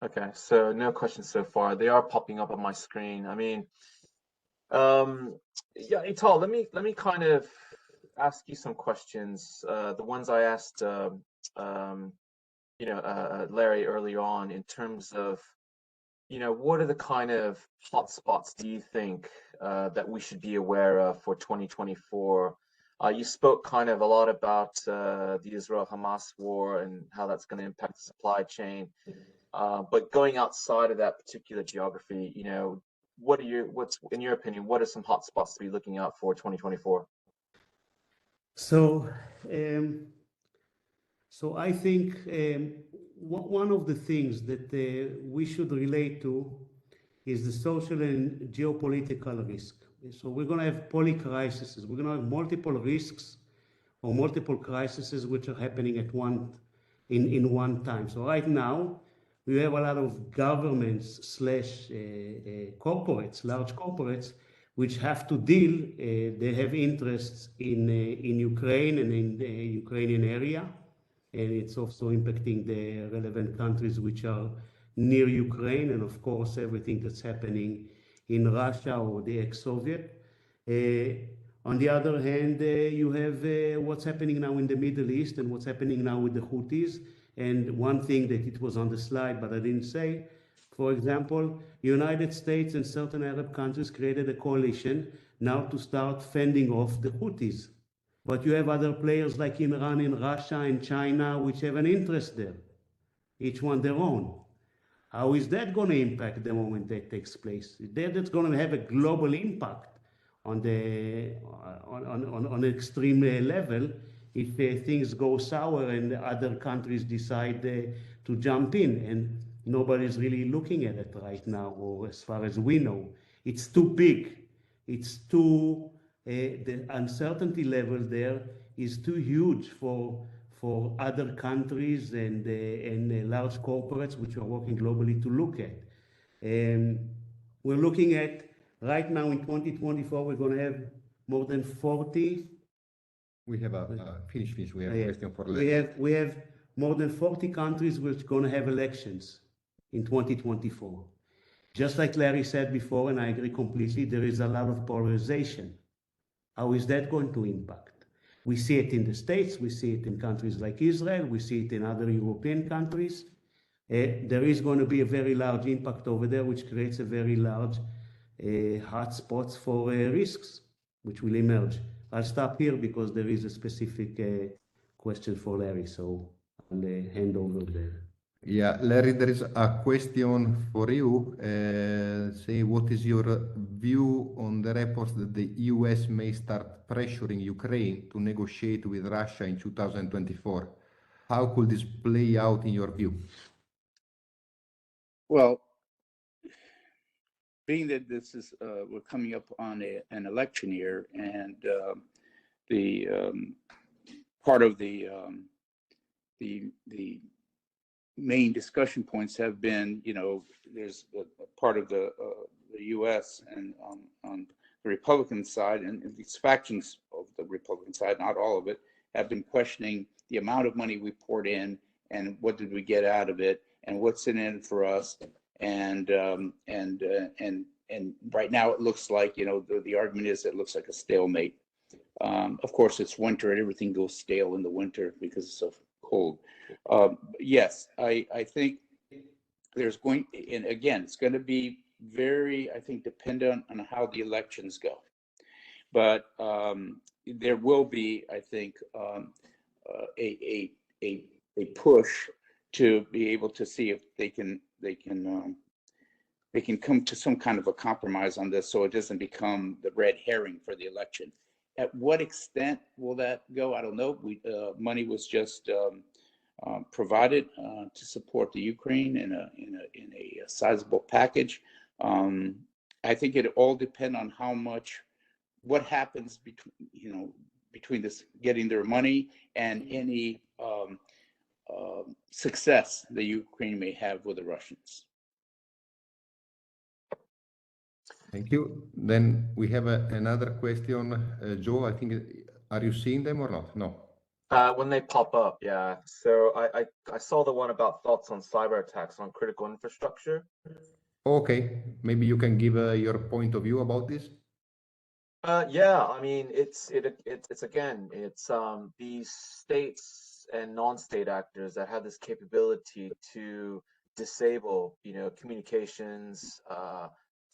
Okay, so no questions so far. They are popping up on my screen. I mean, Yeah, Ital, let me kind of ask you some questions. The ones I asked, Larry earlier on, in terms of, what are the kind of hot spots do you think that we should be aware of for 2024? You spoke kind of a lot about the Israel-Hamas war and how that's going to impact the supply chain. But going outside of that particular geography, what's in your opinion, what are some hot spots to be looking out for 2024? So, so I think one of the things that we should relate to is the social and geopolitical risk. So we're going to have polycrises. We're going to have multiple risks or multiple crises which are happening at in one time. So right now, we have a lot of governments slash corporates, large corporates, which have to deal. They have interests in Ukraine and in the Ukrainian area, and it's also impacting the relevant countries which are near Ukraine, and of course everything that's happening in Russia or the ex-Soviet. On the other hand, you have what's happening now in the Middle East and what's happening now with the Houthis. And one thing that it was on the slide, but I didn't say, for example, United States and certain Arab countries created a coalition now to start fending off the Houthis. But you have other players like Iran and Russia and China, which have an interest there, each one their own. How is that going to impact the moment that takes place? That's going to have a global impact on the on an extreme level if things go sour and other countries decide to jump in, and nobody's really looking at it right now, or as far as we know. It's too big. It's too the uncertainty level there is too huge for other countries and large corporates which are working globally to look at. We're looking at right now in 2024, we're going to have more than 40. We have finish. We have a question for we have more than 40 countries which are going to have elections in 2024. Just like Larry said before, and I agree completely, there is a lot of polarization. How is that going to impact? We see it in the States, we see it in countries like Israel, we see it in other European countries. There is going to be a very large impact over there, which creates a very large hotspots for risks, which will emerge. I'll stop here because there is a specific question for Larry, so I'll hand over there. Yeah, Larry, there is a question for you. Say, what is your view on the reports that the US may start pressuring Ukraine to negotiate with Russia in 2024? How could this play out in your view? Well, being that this is we're coming up on an election year, and the part of the main discussion points have been, there's a part of the U.S. and on the Republican side, and these factions of the Republican side, not all of it, have been questioning the amount of money we poured in and what did we get out of it and what's in it for us. And right now it looks like, the argument is it looks like a stalemate. Of course, it's winter and everything goes stale in the winter because it's so cold. Yes, I think there's going, and again, it's going to be very, I think, dependent on how the elections go. But there will be, I think, a push to be able to see if they can come to some kind of a compromise on this, so it doesn't become the red herring for the election. At what extent will that go? I don't know. Money was just provided to support the Ukraine in a sizable package. I think it all depends on what happens between this getting their money and any success the Ukraine may have with the Russians. Thank you. Then we have another question. Joe, I think, are you seeing them or not? No. When they pop up, yeah. So I saw the one about thoughts on cyber attacks on critical infrastructure. Okay, maybe you can give your point of view about this. Yeah, I mean, it's again, it's these states and non-state actors that have this capability to disable, communications,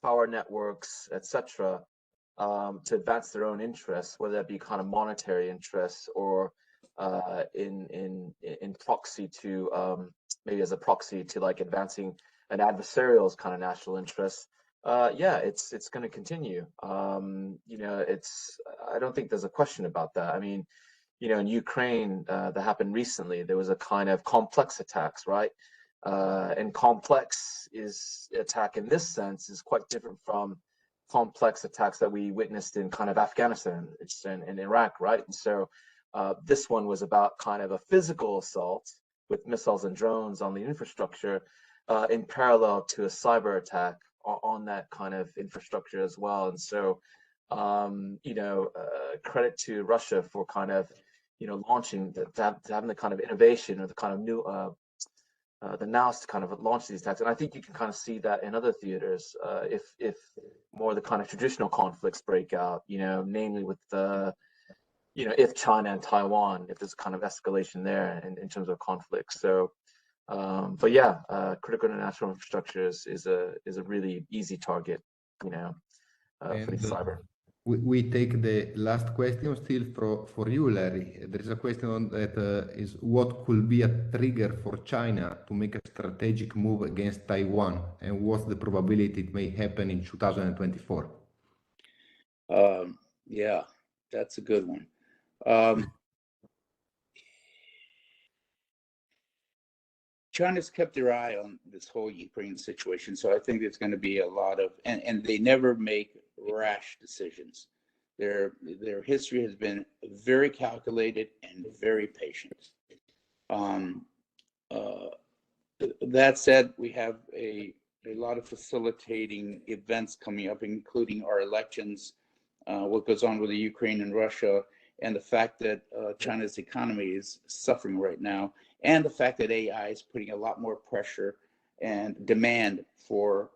power networks, etc., to advance their own interests, whether that be kind of monetary interests or in proxy to maybe as a proxy to like advancing an adversarial's kind of national interests. Yeah, it's going to continue. It's I don't think there's a question about that. I mean, in Ukraine that happened recently, there was a kind of complex attacks, right? And complex is attack in this sense is quite different from complex attacks that we witnessed in kind of Afghanistan and Iraq, right? And so this one was about kind of a physical assault with missiles and drones on the infrastructure in parallel to a cyber attack on that kind of infrastructure as well. And so, credit to Russia for kind of, launching, having the kind of innovation or the kind of new, the nous to kind of launch these attacks. And I think you can kind of see that in other theaters if more of the kind of traditional conflicts break out, namely with the, if China and Taiwan, if there's kind of escalation there in terms of conflict. So, but yeah, critical national infrastructure is a really easy target, for the And cyber. we take the last question still for you, Larry. There is a question on that is what could be a trigger for China to make a strategic move against Taiwan, and what's the probability it may happen in 2024? Yeah, that's a good one. China's kept their eye on this whole Ukraine situation, so I think there's going to be a lot of, and they never make rash decisions. Their history has been very calculated and very patient. That said, we have a lot of facilitating events coming up, including our elections, what goes on with the Ukraine and Russia, and the fact that China's economy is suffering right now, and the fact that AI is putting a lot more pressure and demand for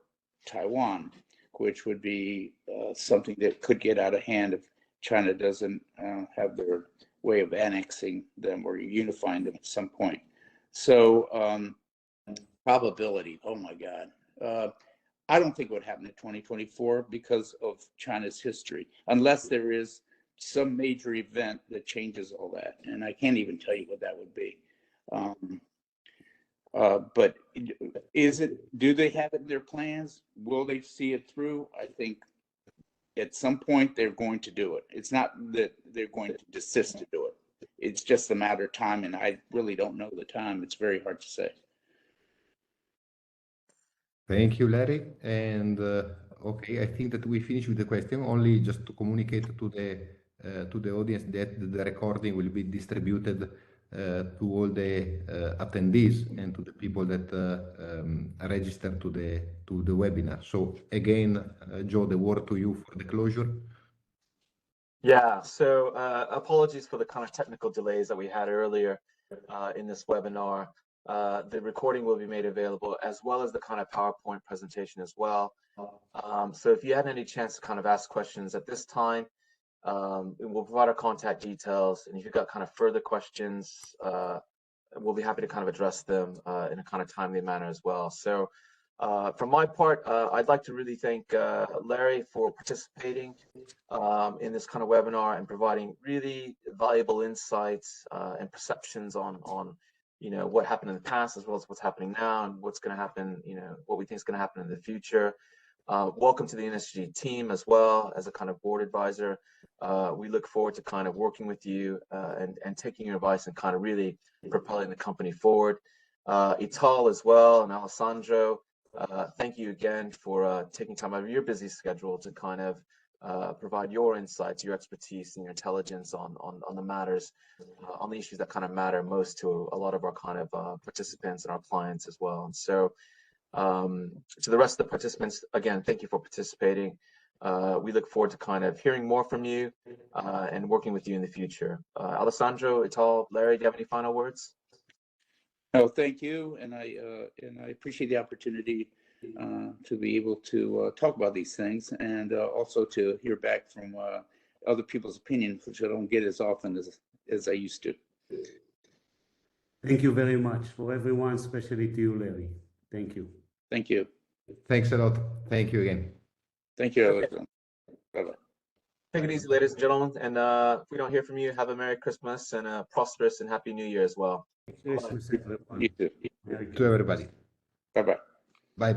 Taiwan, which would be something that could get out of hand if China doesn't have their way of annexing them or unifying them at some point. So probability, oh my God. I don't think it would happen in 2024 because of China's history, unless there is some major event that changes all that. And I can't even tell you what that would be. But do they have it in their plans? Will they see it through? I think at some point they're going to do it. It's not that they're going to desist to do it. It's just a matter of time, and I really don't know the time. It's very hard to say. Thank you, Larry. And okay, I think that we finish with the question. Only just to communicate to the audience that the recording will be distributed to all the attendees and to the people that register to the webinar. So again, Joe, the word to you for the closure. Yeah, so apologies for the kind of technical delays that we had earlier in this webinar. The recording will be made available as well as the kind of PowerPoint presentation as well. So if you had any chance to kind of ask questions at this time, we'll provide our contact details, and if you've got kind of further questions, we'll be happy to kind of address them in a kind of timely manner as well. So from my part, I'd like to really thank Larry for participating in this kind of webinar and providing really valuable insights and perceptions on what happened in the past as well as what's happening now and what's going to happen, what we think is going to happen in the future. Welcome to the NSSG team as well as a kind of board advisor. We look forward to kind of working with you and taking your advice and kind of really propelling the company forward. Ital as well and Alessandro, thank you again for taking time out of your busy schedule to kind of provide your insights, your expertise, and your intelligence on the matters, on the issues that kind of matter most to a lot of our kind of participants and our clients as well. And so to the rest of the participants, again, thank you for participating. We look forward to kind of hearing more from you and working with you in the future. Alessandro, Ital, Larry, do you have any final words? No, thank you, and I appreciate the opportunity to be able to talk about these things, and also to hear back from other people's opinions, which I don't get as often as I used to. Thank you very much for everyone, especially to you, Larry. Thank you. Thank you. Thanks a lot. Thank you again. Thank you, Alexander. Bye-bye. Take it easy, ladies and gentlemen. And if we don't hear from you, have a Merry Christmas and a prosperous and Happy New Year as well. Christmas, everyone. You too. Merry To everybody. Bye-bye. Bye bye.